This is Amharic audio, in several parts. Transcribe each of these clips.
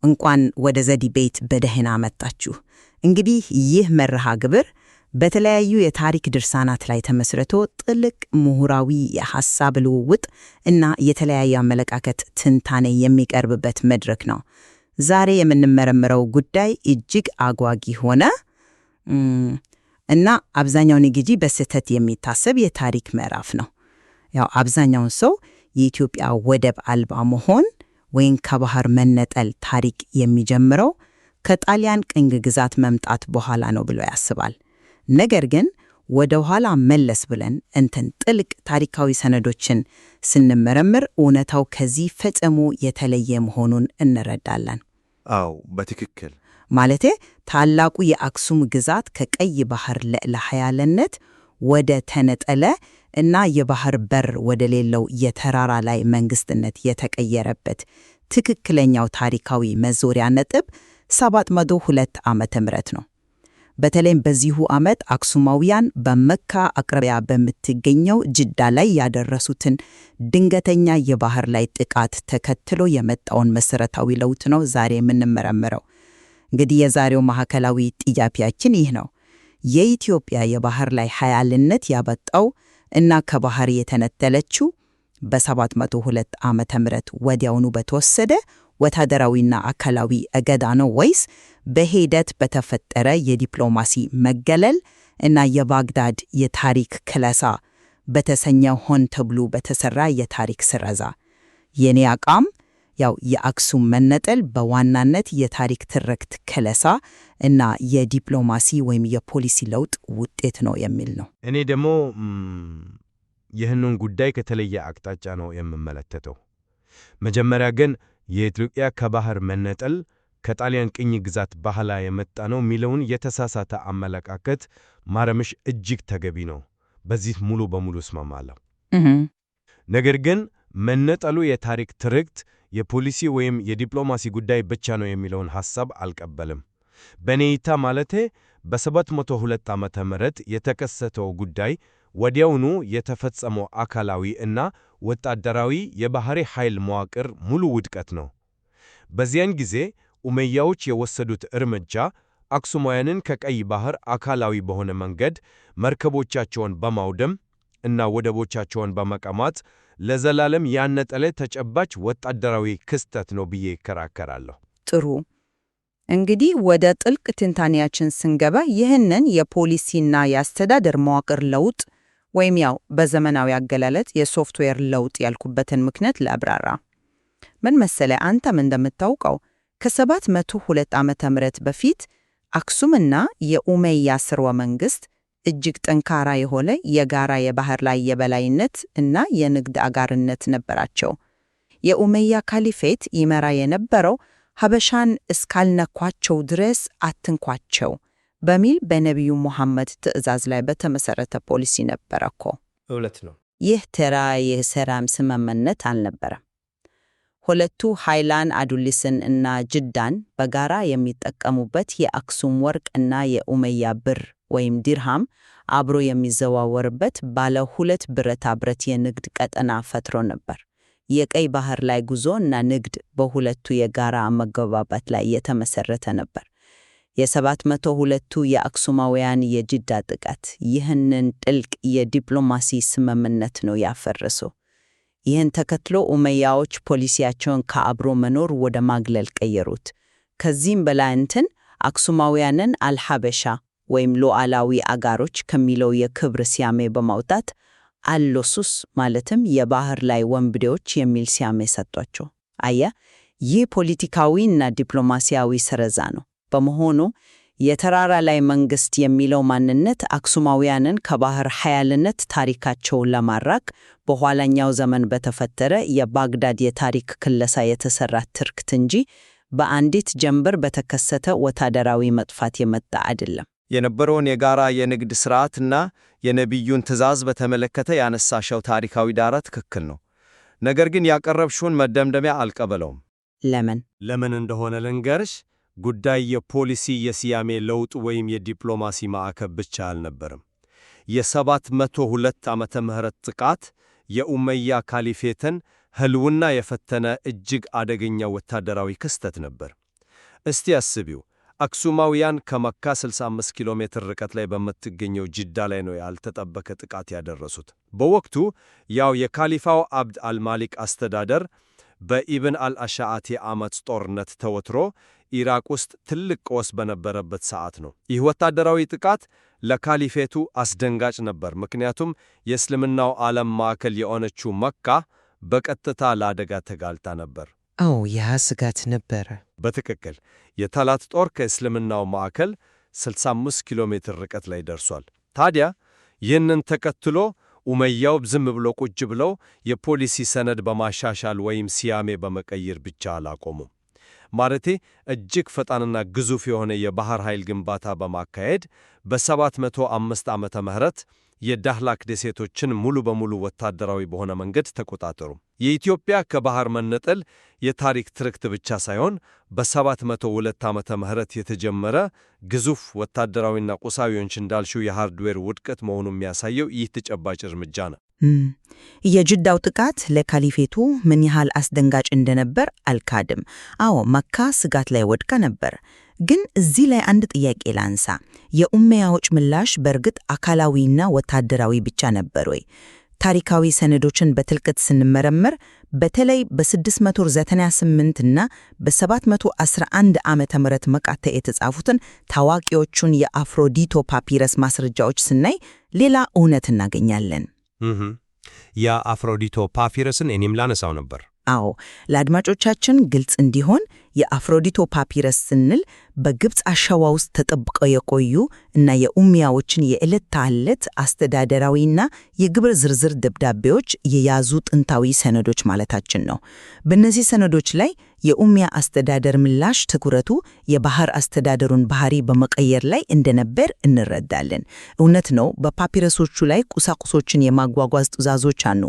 እንኳን ወደ ዘዲ ቤት በደህና መጣችሁ። እንግዲህ ይህ መርሃ ግብር በተለያዩ የታሪክ ድርሳናት ላይ ተመስርቶ ጥልቅ ምሁራዊ የሐሳብ ልውውጥ እና የተለያየ አመለካከት ትንታኔ የሚቀርብበት መድረክ ነው። ዛሬ የምንመረምረው ጉዳይ እጅግ አጓጊ ሆነ እና አብዛኛውን ጊዜ በስህተት የሚታሰብ የታሪክ ምዕራፍ ነው። ያው አብዛኛውን ሰው የኢትዮጵያ ወደብ አልባ መሆን ወይም ከባህር መነጠል ታሪክ የሚጀምረው ከጣሊያን ቅኝ ግዛት መምጣት በኋላ ነው ብሎ ያስባል። ነገር ግን ወደ ኋላ መለስ ብለን ጥልቅ ታሪካዊ ሰነዶችን ስንመረምር እውነታው ከዚህ ፈጽሞ የተለየ መሆኑን እንረዳለን። አዎ፣ በትክክል ማለቴ ታላቁ የአክሱም ግዛት ከቀይ ባህር ልዕለ ኃያልነት ወደ ተነጠለ እና የባህር በር ወደ ሌለው የተራራ ላይ መንግስትነት የተቀየረበት ትክክለኛው ታሪካዊ መዞሪያ ነጥብ 702 ዓመተ ምህረት ነው። በተለይም በዚሁ ዓመት አክሱማውያን በመካ አቅራቢያ በምትገኘው ጅዳ ላይ ያደረሱትን ድንገተኛ የባህር ላይ ጥቃት ተከትሎ የመጣውን መሰረታዊ ለውጥ ነው ዛሬ የምንመረምረው። እንግዲህ የዛሬው ማዕከላዊ ጥያቄያችን ይህ ነው። የኢትዮጵያ የባህር ላይ ኃያልነት ያበጣው እና ከባህር የተነጠለችው በ702 ዓመተ ምህረት ወዲያውኑ በተወሰደ ወታደራዊና አካላዊ እገዳ ነው ወይስ በሂደት በተፈጠረ የዲፕሎማሲ መገለል እና የባግዳድ የታሪክ ክለሳ በተሰኘው ሆን ተብሎ በተሰራ የታሪክ ስረዛ? የኔ አቋም ያው የአክሱም መነጠል በዋናነት የታሪክ ትርክት ክለሳ እና የዲፕሎማሲ ወይም የፖሊሲ ለውጥ ውጤት ነው የሚል ነው። እኔ ደግሞ ይህንን ጉዳይ ከተለየ አቅጣጫ ነው የምመለከተው። መጀመሪያ ግን የኢትዮጵያ ከባህር መነጠል ከጣሊያን ቅኝ ግዛት በኋላ የመጣ ነው የሚለውን የተሳሳተ አመለካከት ማረምሽ እጅግ ተገቢ ነው። በዚህ ሙሉ በሙሉ እስማማለሁ። ነገር ግን መነጠሉ የታሪክ ትርክት፣ የፖሊሲ ወይም የዲፕሎማሲ ጉዳይ ብቻ ነው የሚለውን ሐሳብ አልቀበልም። በኔ እይታ ማለቴ በ702 ዓመተ ምህረት የተከሰተው ጉዳይ ወዲያውኑ የተፈጸመው አካላዊ እና ወታደራዊ የባህር ኃይል መዋቅር ሙሉ ውድቀት ነው። በዚያን ጊዜ ኡመያዎች የወሰዱት እርምጃ አክሱማውያንን ከቀይ ባህር አካላዊ በሆነ መንገድ መርከቦቻቸውን በማውደም እና ወደቦቻቸውን በመቀማት ለዘላለም ያነጠለ ተጨባጭ ወታደራዊ ክስተት ነው ብዬ እከራከራለሁ። ጥሩ። እንግዲህ ወደ ጥልቅ ትንታኔያችን ስንገባ ይህንን የፖሊሲና የአስተዳደር መዋቅር ለውጥ ወይም ያው በዘመናዊ አገላለጽ የሶፍትዌር ለውጥ ያልኩበትን ምክንያት ላብራራ። ምን መሰለ፣ አንተም እንደምታውቀው ከ702 ዓመተ ምህረት በፊት አክሱምና የኡመያ ስርወ መንግስት እጅግ ጠንካራ የሆነ የጋራ የባህር ላይ የበላይነት እና የንግድ አጋርነት ነበራቸው። የኡመያ ካሊፌት ይመራ የነበረው ሀበሻን እስካልነኳቸው ድረስ አትንኳቸው በሚል በነቢዩ ሙሐመድ ትዕዛዝ ላይ በተመሰረተ ፖሊሲ ነበረ እኮ። እውነት ነው። ይህ ተራ የሰላም ስምምነት አልነበረም። ሁለቱ ኃይላን አዱሊስን እና ጅዳን በጋራ የሚጠቀሙበት የአክሱም ወርቅ እና የኡመያ ብር ወይም ዲርሃም አብሮ የሚዘዋወርበት ባለ ሁለት ብረታ ብረት የንግድ ቀጠና ፈጥሮ ነበር። የቀይ ባህር ላይ ጉዞ እና ንግድ በሁለቱ የጋራ መግባባት ላይ የተመሰረተ ነበር። የ702ቱ የአክሱማውያን የጅዳ ጥቃት ይህንን ጥልቅ የዲፕሎማሲ ስምምነት ነው ያፈረሰው። ይህን ተከትሎ ኡመያዎች ፖሊሲያቸውን ከአብሮ መኖር ወደ ማግለል ቀየሩት። ከዚህም በላይ አክሱማውያንን አልሐበሻ ወይም ሉዓላዊ አጋሮች ከሚለው የክብር ስያሜ በማውጣት አሎሱስ ማለትም የባህር ላይ ወንበዴዎች የሚል ስያሜ ሰጧቸው። ይህ ፖለቲካዊና ዲፕሎማሲያዊ ሰረዛ ነው። በመሆኑ የተራራ ላይ መንግስት የሚለው ማንነት አክሱማውያንን ከባህር ኃያልነት ታሪካቸውን ለማራቅ በኋላኛው ዘመን በተፈጠረ የባግዳድ የታሪክ ክለሳ የተሰራ ትርክት እንጂ በአንዲት ጀንበር በተከሰተ ወታደራዊ መጥፋት የመጣ አይደለም። የነበረውን የጋራ የንግድ ሥርዓትና የነቢዩን ትእዛዝ በተመለከተ ያነሳሻው ታሪካዊ ዳራ ትክክል ነው። ነገር ግን ያቀረብሽውን መደምደሚያ አልቀበለውም። ለምን እንደሆነ ልንገርሽ። ጉዳይ የፖሊሲ የስያሜ ለውጥ ወይም የዲፕሎማሲ ማዕከል ብቻ አልነበረም። የ702 ዓመተ ምህረት ጥቃት የኡመያ ካሊፌትን ህልውና የፈተነ እጅግ አደገኛ ወታደራዊ ክስተት ነበር። እስቲ አስቢው፣ አክሱማውያን ከመካ 65 ኪሎ ሜትር ርቀት ላይ በምትገኘው ጅዳ ላይ ነው ያልተጠበቀ ጥቃት ያደረሱት። በወቅቱ ያው የካሊፋው አብድ አልማሊክ አስተዳደር በኢብን አልአሻአቲ ዓመፅ ጦርነት ተወትሮ ኢራቅ ውስጥ ትልቅ ቀውስ በነበረበት ሰዓት ነው። ይህ ወታደራዊ ጥቃት ለካሊፌቱ አስደንጋጭ ነበር፣ ምክንያቱም የእስልምናው ዓለም ማዕከል የሆነችው መካ በቀጥታ ለአደጋ ተጋልጣ ነበር። አዎ፣ ያ ስጋት ነበረ። በትክክል የጠላት ጦር ከእስልምናው ማዕከል 65 ኪሎ ሜትር ርቀት ላይ ደርሷል። ታዲያ ይህንን ተከትሎ ኡመያው ዝም ብሎ ቁጭ ብለው የፖሊሲ ሰነድ በማሻሻል ወይም ሲያሜ በመቀየር ብቻ አላቆሙም። ማለቴ እጅግ ፈጣንና ግዙፍ የሆነ የባህር ኃይል ግንባታ በማካሄድ በ705 ዓመተ ምህረት የዳህላክ ደሴቶችን ሙሉ በሙሉ ወታደራዊ በሆነ መንገድ ተቆጣጠሩ። የኢትዮጵያ ከባህር መነጠል የታሪክ ትርክት ብቻ ሳይሆን በ702 ዓመተ ምህረት የተጀመረ ግዙፍ ወታደራዊና ቁሳዊዎች እንዳልሽው የሃርድዌር ውድቀት መሆኑን የሚያሳየው ይህ ተጨባጭ እርምጃ ነው። የጅዳው ጥቃት ለካሊፌቱ ምን ያህል አስደንጋጭ እንደነበር አልካድም። አዎ፣ መካ ስጋት ላይ ወድቃ ነበር። ግን እዚህ ላይ አንድ ጥያቄ ላንሳ። የኡመያዎች ምላሽ በእርግጥ አካላዊና ወታደራዊ ብቻ ነበር ወይ? ታሪካዊ ሰነዶችን በጥልቀት ስንመረምር በተለይ በ698 እና በ711 ዓመተ ምህረት መቃተ የተጻፉትን ታዋቂዎቹን የአፍሮዲቶ ፓፒረስ ማስረጃዎች ስናይ ሌላ እውነት እናገኛለን። የአፍሮዲቶ ፓፒረስን እኔም ላነሳው ነበር። አዎ፣ ለአድማጮቻችን ግልጽ እንዲሆን የአፍሮዲቶ ፓፒረስ ስንል በግብፅ አሸዋ ውስጥ ተጠብቀው የቆዩ እና የኡሚያዎችን የዕለት ተዕለት አስተዳደራዊና የግብር ዝርዝር ደብዳቤዎች የያዙ ጥንታዊ ሰነዶች ማለታችን ነው። በእነዚህ ሰነዶች ላይ የኡሚያ አስተዳደር ምላሽ ትኩረቱ የባህር አስተዳደሩን ባህሪ በመቀየር ላይ እንደነበር እንረዳለን። እውነት ነው፣ በፓፒረሶቹ ላይ ቁሳቁሶችን የማጓጓዝ ትዕዛዞች አሉ።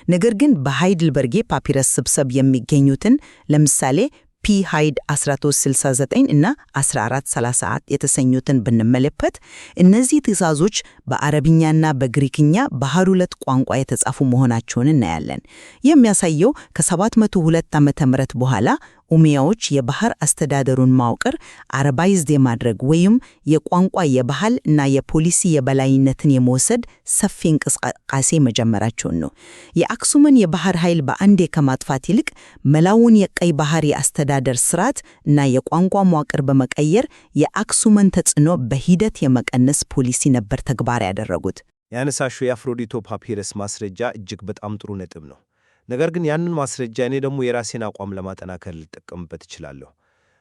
ነገር ግን በሃይድልበርግ ፓፒረስ ስብስብ የሚገኙትን ለምሳሌ ፒ ሃይድ 1369 እና 1434 የተሰኙትን ብንመለከት እነዚህ ትዕዛዞች በአረብኛና በግሪክኛ በ2 ቋንቋ የተጻፉ መሆናቸውን እናያለን። የሚያሳየው ከ702 ዓመተ ምህረት በኋላ ኡሚያዎች የባህር አስተዳደሩን ማውቀር አረባይዝድ የማድረግ ወይም የቋንቋ የባህል እና የፖሊሲ የበላይነትን የመውሰድ ሰፊ እንቅስቃሴ መጀመራቸውን ነው። የአክሱምን የባህር ኃይል በአንዴ ከማጥፋት ይልቅ መላውን የቀይ ባህር የአስተዳደር ስርዓት እና የቋንቋ መዋቅር በመቀየር የአክሱምን ተጽዕኖ በሂደት የመቀነስ ፖሊሲ ነበር ተግባር ያደረጉት። ያነሳሹ የአፍሮዲቶ ፓፒረስ ማስረጃ እጅግ በጣም ጥሩ ነጥብ ነው። ነገር ግን ያንን ማስረጃ እኔ ደግሞ የራሴን አቋም ለማጠናከር ልጠቀምበት እችላለሁ።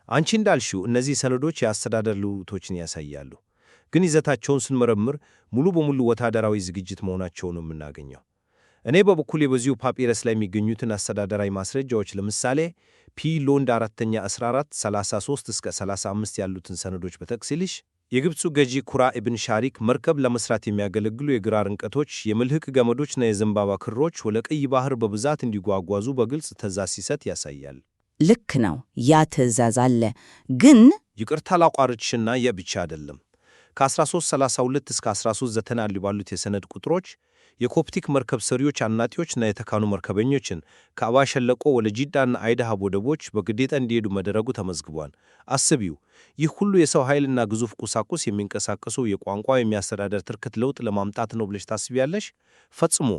አንቺ እንዳልሽው እነዚህ ሰነዶች የአስተዳደር ልውጦችን ያሳያሉ፣ ግን ይዘታቸውን ስንመረምር ሙሉ በሙሉ ወታደራዊ ዝግጅት መሆናቸውን ነው የምናገኘው። እኔ በበኩሌ በዚሁ ፓፒረስ ላይ የሚገኙትን አስተዳደራዊ ማስረጃዎች ለምሳሌ ፒ ሎንድ 4ኛ 1433 እስከ 35 ያሉትን ሰነዶች በጠቅስልሽ የግብፁ ገዢ ኩራ ኢብን ሻሪክ መርከብ ለመስራት የሚያገለግሉ የግራር እንጨቶች፣ የምልህቅ ገመዶችና የዘንባባ ክሮች ወደ ቀይ ባህር በብዛት እንዲጓጓዙ በግልጽ ትዕዛዝ ሲሰጥ ያሳያል። ልክ ነው፣ ያ ትዕዛዝ አለ። ግን ይቅርታ ላቋርጥሽና የብቻ አይደለም። ከ1332 እስከ 1390 ባሉት የሰነድ ቁጥሮች የኮፕቲክ መርከብ ሰሪዎች፣ አናጢዎችና የተካኑ መርከበኞችን ከአባ ሸለቆ ወደ ጂዳና አይዳሃ ወደቦች በግዴታ እንዲሄዱ መደረጉ ተመዝግቧል። አስቢው፣ ይህ ሁሉ የሰው ኃይልና ግዙፍ ቁሳቁስ የሚንቀሳቀሱ የቋንቋ የሚያስተዳደር ትርክት ለውጥ ለማምጣት ነው ብለሽ ታስቢያለሽ? ፈጽሞ።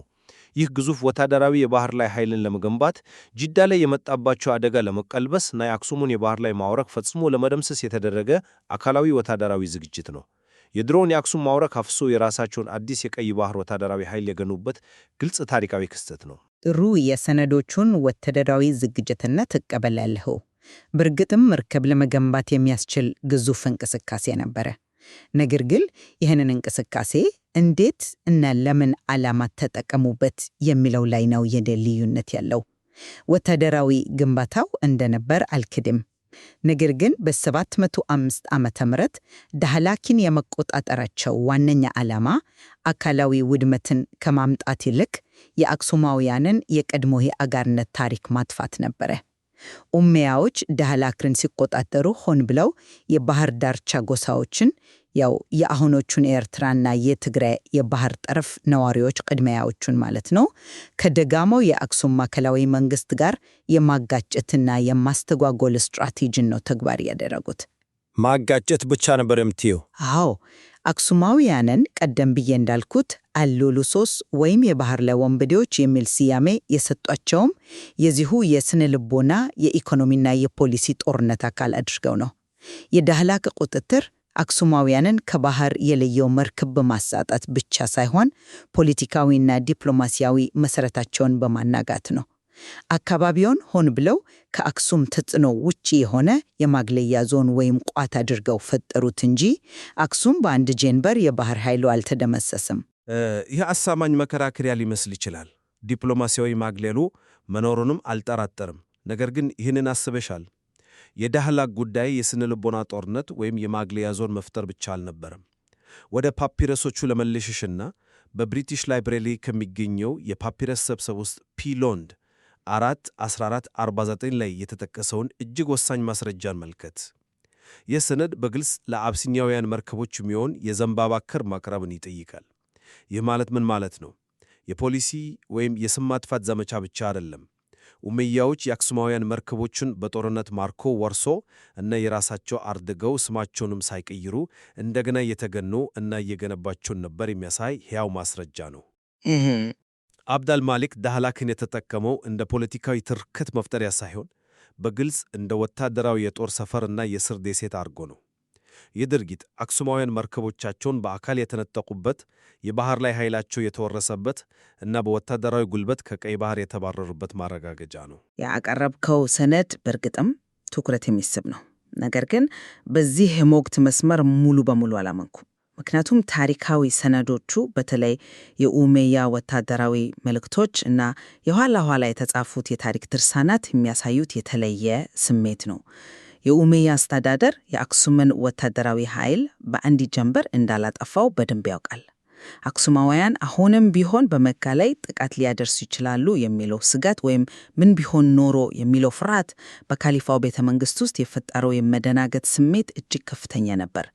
ይህ ግዙፍ ወታደራዊ የባህር ላይ ኃይልን ለመገንባት ጂዳ ላይ የመጣባቸው አደጋ ለመቀልበስ እና የአክሱሙን የባህር ላይ ማውረክ ፈጽሞ ለመደምሰስ የተደረገ አካላዊ ወታደራዊ ዝግጅት ነው። የድሮውን የአክሱም ማውረክ አፍሶ የራሳቸውን አዲስ የቀይ ባህር ወታደራዊ ኃይል የገኑበት ግልጽ ታሪካዊ ክስተት ነው። ጥሩ የሰነዶቹን ወታደራዊ ዝግጅትነት እቀበላለሁ። በእርግጥም መርከብ ለመገንባት የሚያስችል ግዙፍ እንቅስቃሴ ነበረ። ነገር ግን ይህንን እንቅስቃሴ እንዴት እና ለምን ዓላማ ተጠቀሙበት የሚለው ላይ ነው ልዩነት ያለው። ወታደራዊ ግንባታው እንደነበር አልክድም። ነገር ግን በ705 ዓመተ ምህረት ዳህላክን የመቆጣጠራቸው ዋነኛ ዓላማ አካላዊ ውድመትን ከማምጣት ይልቅ የአክሱማውያንን የቀድሞ የአጋርነት ታሪክ ማጥፋት ነበረ። ኡመያዎች ዳህላክን ሲቆጣጠሩ ሆን ብለው የባህር ዳርቻ ጎሳዎችን፣ ያው የአሁኖቹን የኤርትራና የትግራይ የባህር ጠረፍ ነዋሪዎች ቅድሚያዎቹን ማለት ነው ከደጋማው የአክሱም ማዕከላዊ መንግስት ጋር የማጋጨትና የማስተጓጎል ስትራቴጂን ነው ተግባር ያደረጉት። ማጋጨት ብቻ ነበር የምትየው? አዎ፣ አክሱማውያንን ቀደም ብዬ እንዳልኩት አልሎሉሶስ ወይም የባህር ላይ ወንበዴዎች የሚል ስያሜ የሰጧቸውም የዚሁ የስነ ልቦና የኢኮኖሚና የፖሊሲ ጦርነት አካል አድርገው ነው። የዳህላክ ቁጥጥር አክሱማውያንን ከባህር የለየው መርከብ በማሳጣት ብቻ ሳይሆን ፖለቲካዊና ዲፕሎማሲያዊ መሰረታቸውን በማናጋት ነው። አካባቢውን ሆን ብለው ከአክሱም ተጽዕኖ ውጪ የሆነ የማግለያ ዞን ወይም ቋት አድርገው ፈጠሩት እንጂ አክሱም በአንድ ጀንበር የባህር ኃይሉ አልተደመሰሰም። ይህ አሳማኝ መከራከሪያ ሊመስል ይችላል። ዲፕሎማሲያዊ ማግለሉ መኖሩንም አልጠራጠርም። ነገር ግን ይህንን አስበሻል? የዳህላክ ጉዳይ የስነ ልቦና ጦርነት ወይም የማግለያ ዞን መፍጠር ብቻ አልነበረም። ወደ ፓፒረሶቹ ለመለሽሽና በብሪቲሽ ላይብረሪ ከሚገኘው የፓፒረስ ሰብሰብ ውስጥ ፒሎንድ 4:1449 ላይ የተጠቀሰውን እጅግ ወሳኝ ማስረጃን መልከት። ይህ ሰነድ በግልጽ ለአብሲኒያውያን መርከቦች የሚሆን የዘንባባ ክር ማቅረብን ይጠይቃል። ይህ ማለት ምን ማለት ነው? የፖሊሲ ወይም የስም ማጥፋት ዘመቻ ብቻ አይደለም። ኡመያዎች የአክሱማውያን መርከቦችን በጦርነት ማርኮ ወርሶ እና የራሳቸው አርድገው ስማቸውንም ሳይቀይሩ እንደገና እየተገኑ እና እየገነባቸውን ነበር የሚያሳይ ሕያው ማስረጃ ነው። አብዳል ማሊክ ዳህላክን የተጠቀመው እንደ ፖለቲካዊ ትርክት መፍጠሪያ ሳይሆን በግልጽ እንደ ወታደራዊ የጦር ሰፈርና የስር ደሴት አድርጎ ነው። ይህ ድርጊት አክሱማውያን መርከቦቻቸውን በአካል የተነጠቁበት፣ የባህር ላይ ኃይላቸው የተወረሰበት እና በወታደራዊ ጉልበት ከቀይ ባህር የተባረሩበት ማረጋገጫ ነው። ያቀረብከው ሰነድ በእርግጥም ትኩረት የሚስብ ነው። ነገር ግን በዚህ የሞግት መስመር ሙሉ በሙሉ አላመንኩም። ምክንያቱም ታሪካዊ ሰነዶቹ በተለይ የኡመያ ወታደራዊ መልእክቶች እና የኋላ ኋላ የተጻፉት የታሪክ ድርሳናት የሚያሳዩት የተለየ ስሜት ነው። የኡመያ አስተዳደር የአክሱምን ወታደራዊ ኃይል በአንድ ጀንበር እንዳላጠፋው በደንብ ያውቃል። አክሱማውያን አሁንም ቢሆን በመካ ላይ ጥቃት ሊያደርሱ ይችላሉ የሚለው ስጋት ወይም ምን ቢሆን ኖሮ የሚለው ፍርሃት በካሊፋው ቤተ መንግስት ውስጥ የፈጠረው የመደናገጥ ስሜት እጅግ ከፍተኛ ነበር።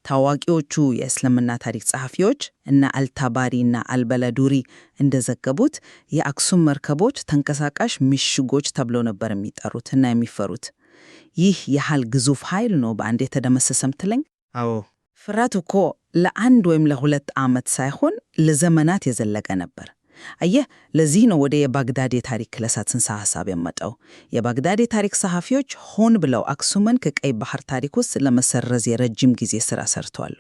ታዋቂዎቹ የእስልምና ታሪክ ጸሐፊዎች እና አልታባሪ እና አልበለዱሪ እንደዘገቡት የአክሱም መርከቦች ተንቀሳቃሽ ምሽጎች ተብለው ነበር የሚጠሩት እና የሚፈሩት። ይህ ያህል ግዙፍ ኃይል ነው በአንድ የተደመሰሰም ትለኝ? አዎ። ፍርሃቱ እኮ ለአንድ ወይም ለ2 ዓመት ሳይሆን ለዘመናት የዘለቀ ነበር። አየህ፣ ለዚህ ነው ወደ የባግዳድ የታሪክ ክለሳ ጽንሰ ሐሳብ የመጣው። የባግዳድ የታሪክ ጸሐፊዎች ሆን ብለው አክሱምን ከቀይ ባህር ታሪክ ውስጥ ለመሰረዝ የረጅም ጊዜ ሥራ ሰርተዋል።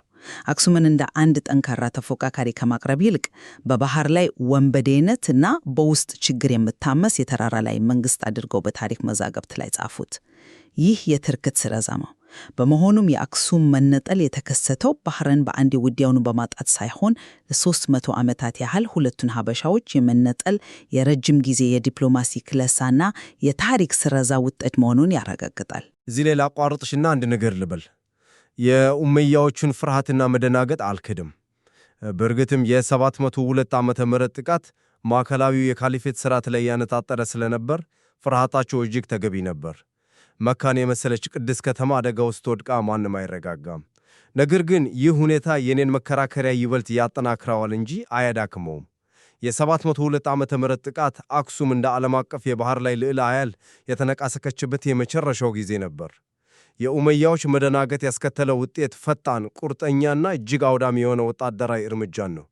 አክሱምን እንደ አንድ ጠንካራ ተፎካካሪ ከማቅረብ ይልቅ በባህር ላይ ወንበዴነት እና በውስጥ ችግር የምታመስ የተራራ ላይ መንግስት አድርገው በታሪክ መዛግብት ላይ ጻፉት። ይህ የትርክት ስረዛ ነው። በመሆኑም የአክሱም መነጠል የተከሰተው ባህርን በአንድ ውዲያውኑ በማጣት ሳይሆን ለ300 ዓመታት ያህል ሁለቱን ሀበሻዎች የመነጠል የረጅም ጊዜ የዲፕሎማሲ ክለሳና የታሪክ ስረዛ ውጤት መሆኑን ያረጋግጣል። እዚህ ላይ ላቋርጥሽና አንድ ነገር ልበል። የኡመያዎቹን ፍርሃትና መደናገጥ አልክድም። በእርግጥም የ702 ዓመተ ምህረት ጥቃት ማዕከላዊው የካሊፌት ስርዓት ላይ ያነጣጠረ ስለነበር ፍርሃታቸው እጅግ ተገቢ ነበር። መካን የመሰለች ቅድስት ከተማ አደጋ ውስጥ ወድቃ ማንም አይረጋጋም። ነገር ግን ይህ ሁኔታ የኔን መከራከሪያ ይበልጥ ያጠናክረዋል እንጂ አያዳክመውም። የ702 ዓመተ ምህረት ጥቃት አክሱም እንደ ዓለም አቀፍ የባህር ላይ ልዕለ ኃያል የተነቃሰከችበት የመጨረሻው ጊዜ ነበር። የኡመያዎች መደናገጥ ያስከተለው ውጤት ፈጣን፣ ቁርጠኛና እጅግ አውዳሚ የሆነ ወታደራዊ እርምጃን ነው።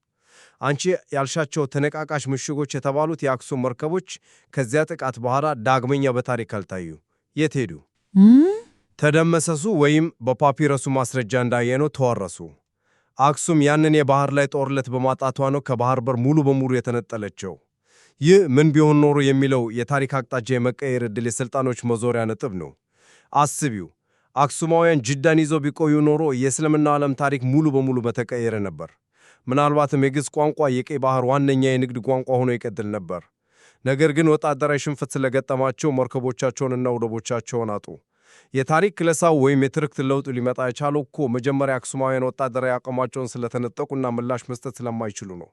አንቺ ያልሻቸው ተነቃቃሽ ምሽጎች የተባሉት የአክሱም መርከቦች ከዚያ ጥቃት በኋላ ዳግመኛ በታሪክ አልታዩ። የት ሄዱ? ተደመሰሱ ወይም በፓፒረሱ ማስረጃ እንዳየነው ተወረሱ። አክሱም ያንን የባህር ላይ ጦርነት በማጣቷ ነው ከባህር በር ሙሉ በሙሉ የተነጠለችው። ይህ ምን ቢሆን ኖሮ የሚለው የታሪክ አቅጣጫ የመቀየር ዕድል የሥልጣኖች መዞሪያ ነጥብ ነው። አስቢው፣ አክሱማውያን ጅዳን ይዘው ቢቆዩ ኖሮ የእስልምና ዓለም ታሪክ ሙሉ በሙሉ በተቀየረ ነበር። ምናልባትም የግዕዝ ቋንቋ የቀይ ባህር ዋነኛ የንግድ ቋንቋ ሆኖ ይቀጥል ነበር። ነገር ግን ወታደራዊ ሽንፈት ስለገጠማቸው መርከቦቻቸውንና ወደቦቻቸውን አጡ። የታሪክ ክለሳው ወይም የትርክት ለውጥ ሊመጣ የቻለው እኮ መጀመሪያ አክሱማውያን ወታደራዊ አቅማቸውን ስለተነጠቁና ምላሽ መስጠት ስለማይችሉ ነው።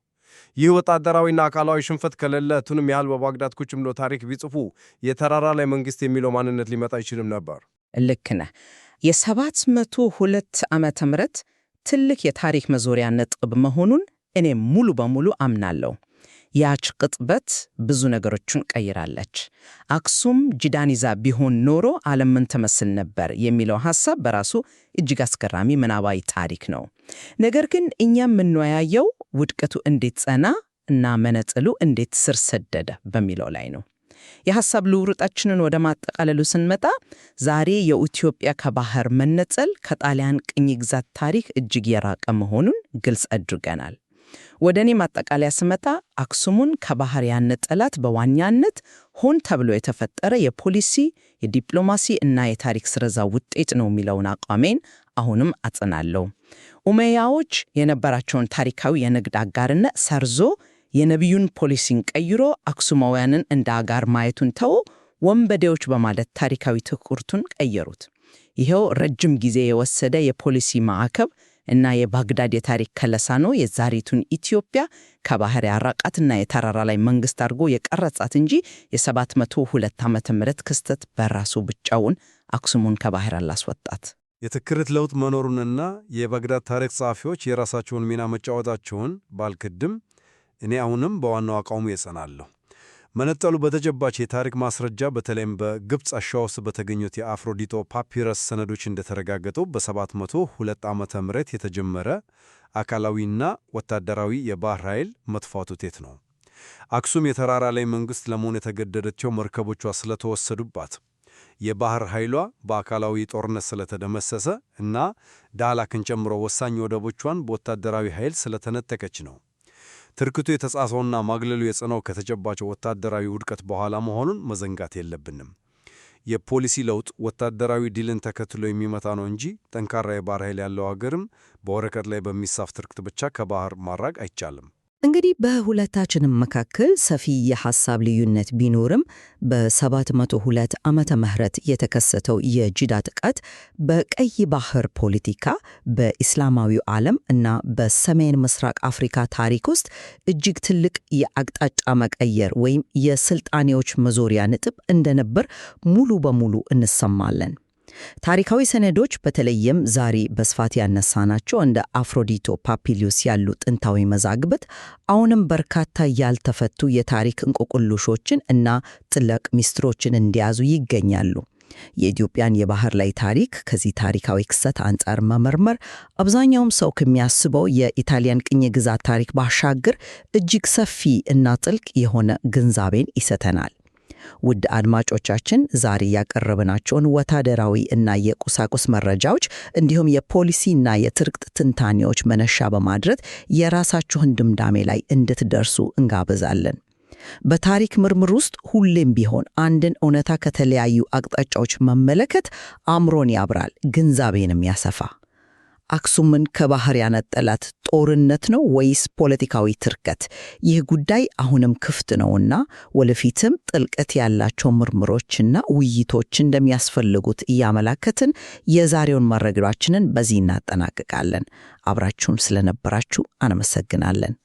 ይህ ወታደራዊና አካላዊ ሽንፈት ከሌለ ቱንም ያህል በባግዳድ ቁጭ ብሎ ታሪክ ቢጽፉ የተራራ ላይ መንግስት የሚለው ማንነት ሊመጣ አይችልም ነበር። ልክ ነህ። የ702 ዓመተ ምህረት ትልቅ የታሪክ መዞሪያ ነጥብ መሆኑን እኔ ሙሉ በሙሉ አምናለሁ። ያች ቅጽበት ብዙ ነገሮችን ቀይራለች። አክሱም ጅዳን ይዛ ቢሆን ኖሮ ዓለም ምን ትመስል ነበር የሚለው ሐሳብ በራሱ እጅግ አስገራሚ ምናባዊ ታሪክ ነው። ነገር ግን እኛ የምንወያየው ውድቀቱ እንዴት ጸና እና መነጽሉ እንዴት ስር ሰደደ በሚለው ላይ ነው። የሐሳብ ልውውጣችንን ወደ ማጠቃለሉ ስንመጣ ዛሬ የኢትዮጵያ ከባህር መነጸል ከጣሊያን ቅኝ ግዛት ታሪክ እጅግ የራቀ መሆኑን ግልጽ አድርገናል። ወደ እኔ ማጠቃለያ ስመጣ አክሱሙን ከባህር ያነጠላት በዋናነት ሆን ተብሎ የተፈጠረ የፖሊሲ፣ የዲፕሎማሲ እና የታሪክ ስረዛ ውጤት ነው የሚለውን አቋሜን አሁንም አጽናለሁ። ኡመያዎች የነበራቸውን ታሪካዊ የንግድ አጋርነት ሰርዞ የነቢዩን ፖሊሲን ቀይሮ አክሱማውያንን እንደ አጋር ማየቱን ተው ወንበዴዎች በማለት ታሪካዊ ትኩረቱን ቀየሩት። ይሄው ረጅም ጊዜ የወሰደ የፖሊሲ ማዕቀብ እና የባግዳድ የታሪክ ከለሳ ነው የዛሬቱን ኢትዮጵያ ከባህር ያራቃትና የተራራ ላይ መንግስት አድርጎ የቀረጻት እንጂ የ702 ዓመተ ምህረት ክስተት በራሱ ብቻውን አክሱሙን ከባህር አላስወጣት። የትክክል ለውጥ መኖሩንና የባግዳድ ታሪክ ጸሐፊዎች የራሳቸውን ሚና መጫወታቸውን ባልክድም እኔ አሁንም በዋናው አቋሙ እጸናለሁ። መነጠሉ በተጨባጭ የታሪክ ማስረጃ በተለይም በግብፅ አሸዋ ውስጥ በተገኙት የአፍሮዲቶ ፓፒረስ ሰነዶች እንደተረጋገጠው በ702 ዓመተ ምህረት የተጀመረ አካላዊና ወታደራዊ የባህር ኃይል መጥፋት ውጤት ነው። አክሱም የተራራ ላይ መንግስት ለመሆን የተገደደችው መርከቦቿ ስለተወሰዱባት፣ የባህር ኃይሏ በአካላዊ ጦርነት ስለተደመሰሰ እና ዳህላክን ጨምሮ ወሳኝ ወደቦቿን በወታደራዊ ኃይል ስለተነጠቀች ነው። ትርክቱ የተጻፈውና ማግለሉ የጸናው ከተጨባጭ ወታደራዊ ውድቀት በኋላ መሆኑን መዘንጋት የለብንም። የፖሊሲ ለውጥ ወታደራዊ ድልን ተከትሎ የሚመጣ ነው እንጂ ጠንካራ የባህር ኃይል ያለው ሀገርም በወረቀት ላይ በሚጻፍ ትርክት ብቻ ከባህር ማራቅ አይቻልም። እንግዲህ በሁለታችንም መካከል ሰፊ የሐሳብ ልዩነት ቢኖርም በ702 ዓመተ ምህረት የተከሰተው የጅዳ ጥቃት በቀይ ባህር ፖለቲካ፣ በኢስላማዊው ዓለም እና በሰሜን ምስራቅ አፍሪካ ታሪክ ውስጥ እጅግ ትልቅ የአቅጣጫ መቀየር ወይም የስልጣኔዎች መዞሪያ ነጥብ እንደነበር ሙሉ በሙሉ እንሰማለን። ታሪካዊ ሰነዶች በተለይም ዛሬ በስፋት ያነሳናቸው እንደ አፍሮዲቶ ፓፒሊዮስ ያሉ ጥንታዊ መዛግብት አሁንም በርካታ ያልተፈቱ የታሪክ እንቆቅልሾችን እና ጥልቅ ሚስጥሮችን እንዲያዙ ይገኛሉ። የኢትዮጵያን የባህር ላይ ታሪክ ከዚህ ታሪካዊ ክስተት አንጻር መመርመር አብዛኛውም ሰው ከሚያስበው የኢጣሊያን ቅኝ ግዛት ታሪክ ባሻገር እጅግ ሰፊ እና ጥልቅ የሆነ ግንዛቤን ይሰጠናል። ውድ አድማጮቻችን ዛሬ ያቀረብናቸውን ወታደራዊ እና የቁሳቁስ መረጃዎች እንዲሁም የፖሊሲና የትርክት ትንታኔዎች መነሻ በማድረግ የራሳችሁን ድምዳሜ ላይ እንድትደርሱ እንጋብዛለን። በታሪክ ምርምር ውስጥ ሁሌም ቢሆን አንድን እውነታ ከተለያዩ አቅጣጫዎች መመለከት አእምሮን ያብራል፣ ግንዛቤንም ያሰፋ። አክሱምን ከባህር ያነጠላት ጦርነት ነው ወይስ ፖለቲካዊ ትርክት? ይህ ጉዳይ አሁንም ክፍት ነውና ወደፊትም ጥልቀት ያላቸው ምርምሮችና ውይይቶች እንደሚያስፈልጉት እያመላከትን የዛሬውን መረጃችንን በዚህ እናጠናቅቃለን። አብራችሁን ስለነበራችሁ አመሰግናለን።